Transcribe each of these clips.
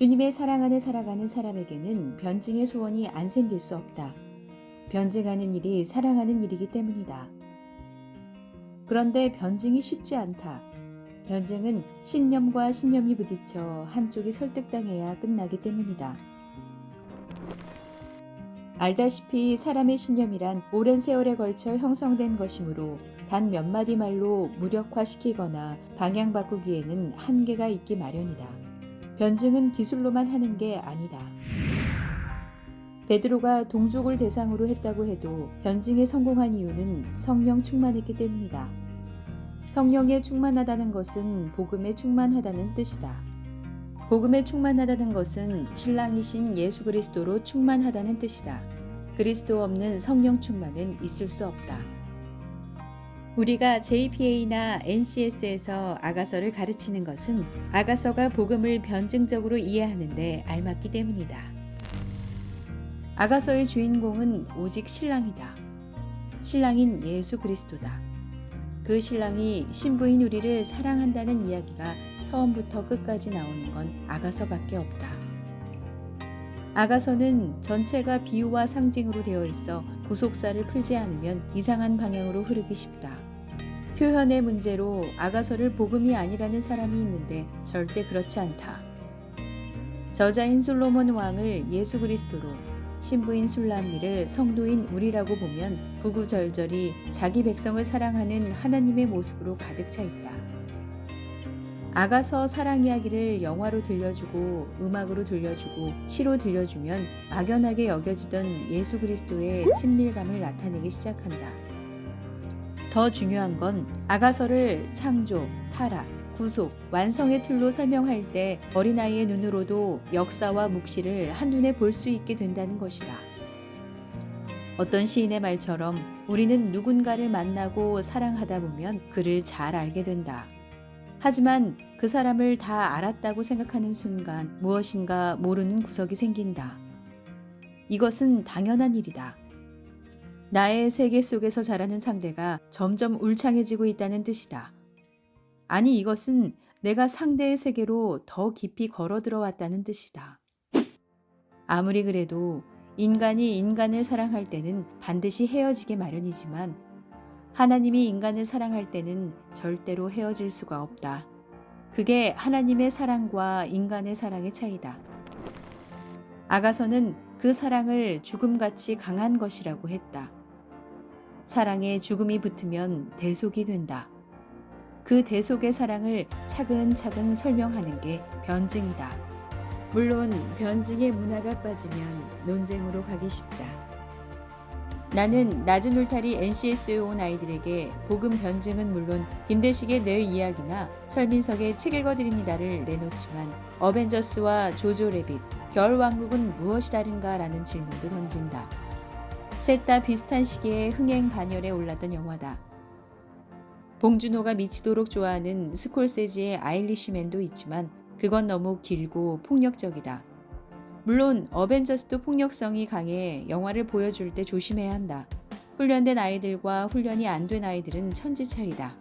주님의 사랑 안에 살아가는 사람에게는 변증의 소원이 안 생길 수 없다. 변증하는 일이 사랑하는 일이기 때문이다. 그런데 변증이 쉽지 않다. 변증은 신념과 신념이 부딪혀 한쪽이 설득당해야 끝나기 때문이다. 알다시피 사람의 신념이란 오랜 세월에 걸쳐 형성된 것이므로 단 몇 마디 말로 무력화시키거나 방향 바꾸기에는 한계가 있기 마련이다. 변증은 기술로만 하는 게 아니다. 베드로가 동족을 대상으로 했다고 해도 변증에 성공한 이유는 성령 충만했기 때문이다. 성령에 충만하다는 것은 복음에 충만하다는 뜻이다. 복음에 충만하다는 것은 신랑이신 예수 그리스도로 충만하다는 뜻이다. 그리스도 없는 성령 충만은 있을 수 없다. 우리가 JPA나 NCS에서 아가서를 가르치는 것은 아가서가 복음을 변증적으로 이해하는 데 알맞기 때문이다. 아가서의 주인공은 오직 신랑이다. 신랑인 예수 그리스도다. 그 신랑이 신부인 우리를 사랑한다는 이야기가 처음부터 끝까지 나오는 건 아가서밖에 없다. 아가서는 전체가 비유와 상징으로 되어 있어 구속사를 풀지 않으면 이상한 방향으로 흐르기 쉽다. 표현의 문제로 아가서를 복음이 아니라는 사람이 있는데 절대 그렇지 않다. 저자인 솔로몬 왕을 예수 그리스도로, 신부인 술람미를 성도인 우리라고 보면 구구절절이 자기 백성을 사랑하는 하나님의 모습으로 가득 차 있다. 아가서 사랑 이야기를 영화로 들려주고 음악으로 들려주고 시로 들려주면 막연하게 여겨지던 예수 그리스도의 친밀감을 나타내기 시작한다. 더 중요한 건 아가서를 창조, 타락, 구속, 완성의 틀로 설명할 때 어린아이의 눈으로도 역사와 묵시를 한눈에 볼 수 있게 된다는 것이다. 어떤 시인의 말처럼 우리는 누군가를 만나고 사랑하다 보면 그를 잘 알게 된다. 하지만 그 사람을 다 알았다고 생각하는 순간 무엇인가 모르는 구석이 생긴다. 이것은 당연한 일이다. 나의 세계 속에서 자라는 상대가 점점 울창해지고 있다는 뜻이다. 아니, 이것은 내가 상대의 세계로 더 깊이 걸어 들어왔다는 뜻이다. 아무리 그래도 인간이 인간을 사랑할 때는 반드시 헤어지게 마련이지만 하나님이 인간을 사랑할 때는 절대로 헤어질 수가 없다. 그게 하나님의 사랑과 인간의 사랑의 차이다. 아가서는 그 사랑을 죽음같이 강한 것이라고 했다. 사랑에 죽음이 붙으면 대속이 된다. 그 대속의 사랑을 차근차근 설명하는 게 변증이다. 물론 변증의 문화가 빠지면 논쟁으로 가기 쉽다. 나는 낮은 울타리 NCS에 온 아이들에게 복음 변증은 물론 김대식의 내 이야기나 설민석의 책 읽어드립니다를 내놓지만 어벤져스와 조조 래빗, 겨울왕국은 무엇이 다른가 라는 질문도 던진다. 셋 다 비슷한 시기에 흥행 반열에 올랐던 영화다. 봉준호가 미치도록 좋아하는 스콜세지의 아일리쉬맨도 있지만 그건 너무 길고 폭력적이다. 물론 어벤져스도 폭력성이 강해 영화를 보여줄 때 조심해야 한다. 훈련된 아이들과 훈련이 안 된 아이들은 천지 차이다.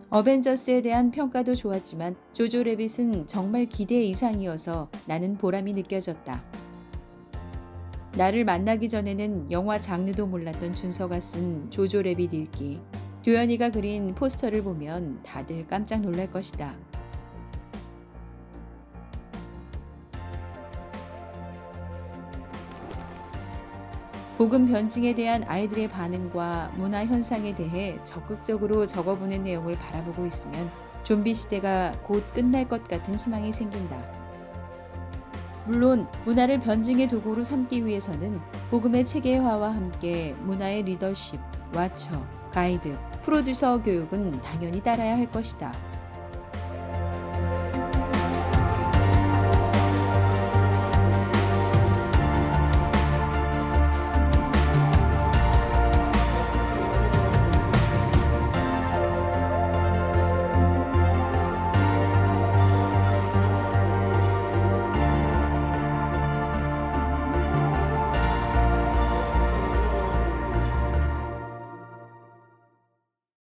어벤져스에 대한 평가도 좋았지만 조조 래빗은 정말 기대 이상이어서 나는 보람이 느껴졌다. 나를 만나기 전에는 영화 장르도 몰랐던 준서가 쓴 조조 래빗 읽기, 도연이가 그린 포스터를 보면 다들 깜짝 놀랄 것이다. 복음 변증에 대한 아이들의 반응과 문화 현상에 대해 적극적으로 적어보는 내용을 바라보고 있으면 좀비 시대가 곧 끝날 것 같은 희망이 생긴다. 물론 문화를 변증의 도구로 삼기 위해서는 복음의 체계화와 함께 문화의 리더십, 와처, 가이드, 프로듀서 교육은 당연히 따라야 할 것이다.